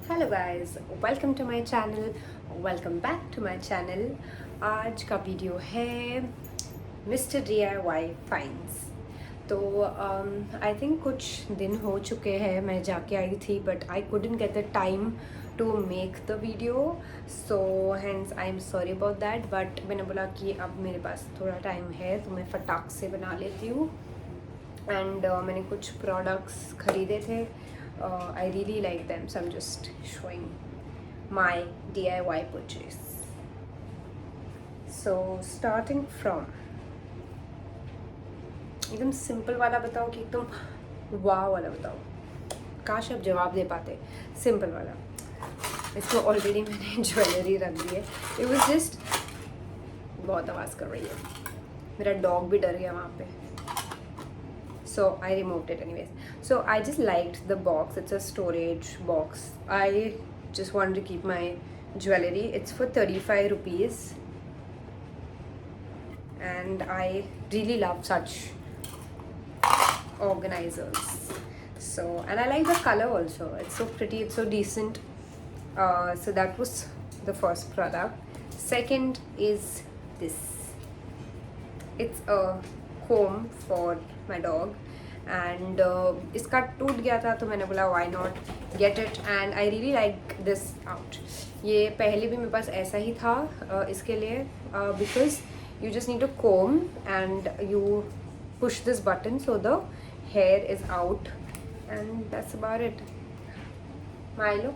Hello guys, welcome to my channel. Welcome back to my channel. आज का video है mister DIY finds. तो I think कुछ दिन हो चुके हैं मैं जाके आई थी, but I couldn't get the time to make the video, so hence I am sorry about that. But मैंने बोला कि अब मेरे पास थोड़ा टाइम है तो मैं फटाक से बना लेती हूँ। एंड मैंने कुछ प्रोडक्ट्स खरीदे थे। I really like them, so I'm just showing my DIY purchase. So starting from एकदम सिंपल वाला बताओ कि एकदम वाह वाला बताओ। काश आप जवाब दे पाते। सिंपल वाला, इसको ऑलरेडी मैंने ज्वेलरी रख दी है। इट वॉज जस्ट, बहुत आवाज़ कर रही है, मेरा डॉग भी डर गया वहाँ पे, so I removed it anyways. So I just liked the box. It's a storage box. I just wanted to keep my jewelry. It's for 35 rupees, and I really love such organizers. So, and I like the color also. It's so pretty, it's so decent. So that was the first product. Second is this. It's a comb for my dog, and इसका टूट गया था तो मैंने बोला why not get it, and I really like this out. ये पहले भी मेरे पास ऐसा ही था इसके लिए, because you just need to comb and you push this button so the hair is out, and that's about it. Milo,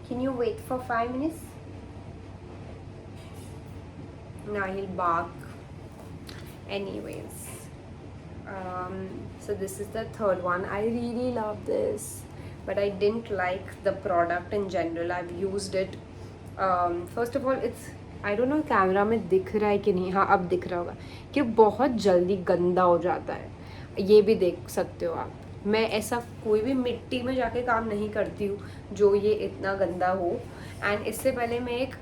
can you wait for 5 minutes? Now he'll bark. Anyways, so this is the third one. I really love this, but I didn't like the product in general. I've used it. First of all, it's, I don't know camera में दिख रहा है कि नहीं, हाँ अब दिख रहा होगा कि बहुत जल्दी गंदा हो जाता है। ये भी देख सकते हो आप। मैं ऐसा कोई भी मिट्टी में जाके काम नहीं करती हूँ जो ये इतना गंदा हो। एंड इससे पहले मैं एक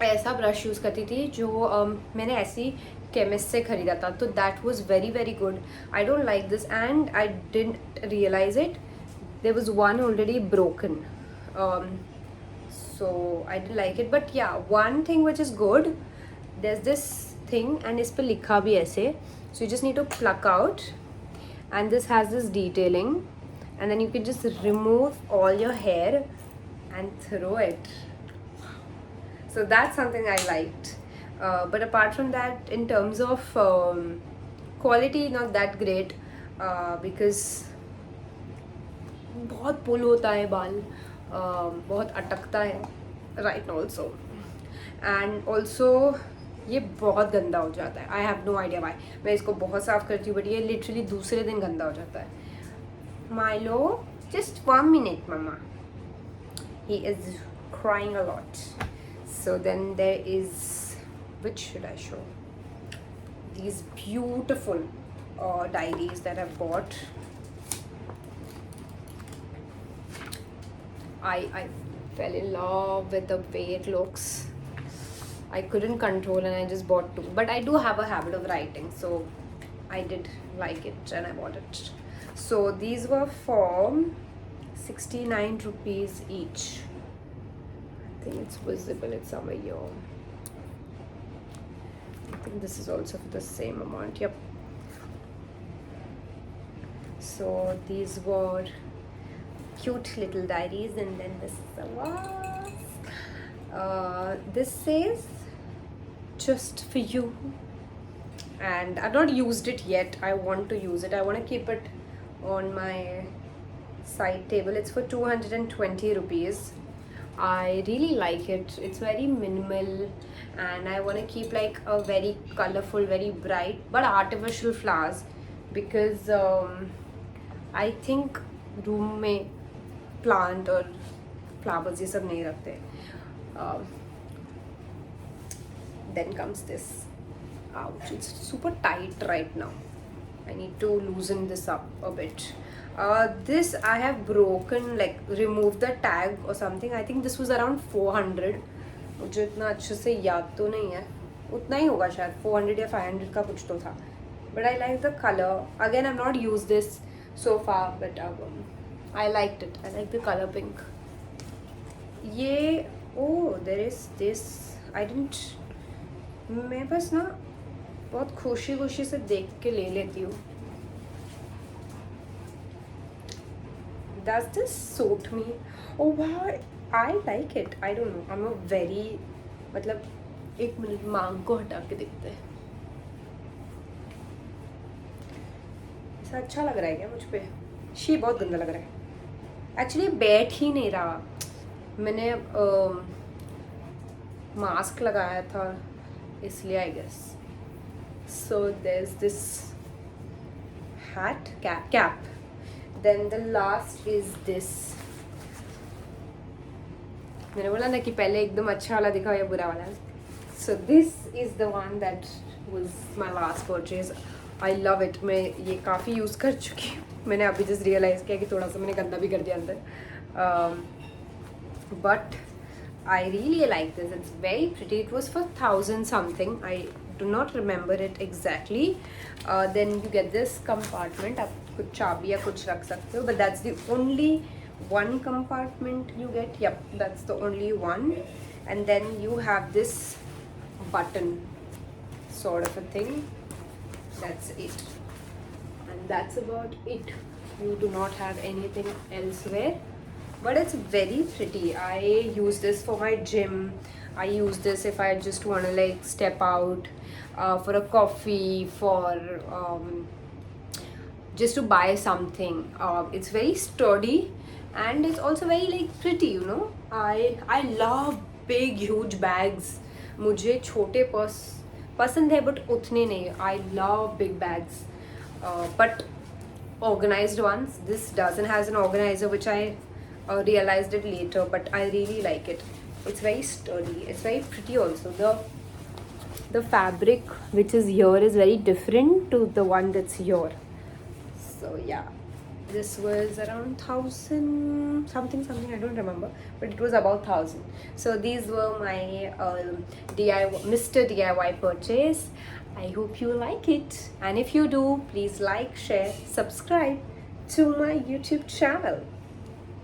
ऐसा ब्रश यूज़ करती थी जो मैंने ऐसी केमिस्ट से ख़रीदा था, तो that was very very good. I don't like this and I didn't realise it, there was one already broken, so I didn't like it. But yeah, one thing which is good, there's this thing and इस पे लिखा भी ऐसे, so you just need to pluck out, and this has this detailing, and then you can just remove all your hair and throw it. So that's something I liked. But apart from that, in terms of quality, not that great, because बहुत पुल होता है बाल, बहुत अटकता है, right also, and also ये बहुत गंदा हो जाता है। I have no idea why. मैं इसको बहुत साफ़ करती हूँ बट ये लिटरली दूसरे दिन गंदा हो जाता है। Milo, just 1 minute mama, he is crying a lot. So then there is, which should I show? These beautiful diaries that I've bought. I fell in love with the way it looks. I couldn't control and I just bought 2. But I do have a habit of writing, so I did like it and I bought it. So these were for 69 rupees each. I think it's visible, it's somewhere here. I think this is also for the same amount. Yep. So these were cute little diaries, and then this is the last. This says just for you, and I've not used it yet. I want to use it. I want to keep it on my side table. It's for 220 rupees. I really like it. It's very minimal, and I want to keep like a very colorful, very bright but artificial flowers, because I think room में plant और flowers ये सब नहीं रखते। Then comes this. Ouch, it's super tight right now. I need to loosen this up a bit. This I have broken, like removed the tag or something. I think this was around 400. मुझे इतना अच्छे से याद तो नहीं है, उतना ही होगा शायद, 400 या 500 का कुछ तो था. But I like the color. Again, I've not used this so far, but I liked it. I like the color pink. ये there is this, I didn't, मैं बस ना बहुत खुशी खुशी से देख के ले लेती हूँ. Does this suit me? Oh wow, I like it. I don't know. I'm a very, मतलब एक मिनट मांग को हटा के देखते हैं. ऐसा अच्छा लग रहा है क्या मुझ पे? शी बहुत गंदा लग रहा है. एक्चुअली बैठ ही नहीं रहा. मैंने मास्क लगाया था इसलिए I guess. So there is this hat cap. Then the last is this. मैंने बोला ना कि पहले एकदम अच्छा वाला दिखाओ या बुरा वाला. So this is the one that was my last purchase. I love it. मैं ये काफ़ी यूज़ कर चुकी हूँ. मैंने अभी जस्ट रियलाइज़ किया कि थोड़ा सा मैंने गंदा भी कर दिया अंदर. But I really like this. It's very pretty. It was for 1,000 something. I do not remember it exactly. Then you get this compartment. आप कुछ चाबी या कुछ रख सकते हो. But that's the only one compartment you get. Yep, that's the only one. And then you have this button sort of a thing. That's it. And that's about it. You do not have anything elsewhere. But it's very pretty. I use this for my gym. I use this if I just want to like step out for a coffee, for just to buy something. It's very sturdy and it's also very like pretty, you know. I love big huge bags. मुझे छोटे पसंद है but उतने नहीं. I love big bags, but organized ones. This doesn't has an organizer, which I realized it later, but I really like it. It's very sturdy. It's very pretty also. The fabric which is here is very different to the one that's here. So yeah, this was around 1,000 something. I don't remember, but it was about 1,000. So these were my DIY Mr. DIY purchase. I hope you like it, and if you do, please like, share, subscribe to my YouTube channel.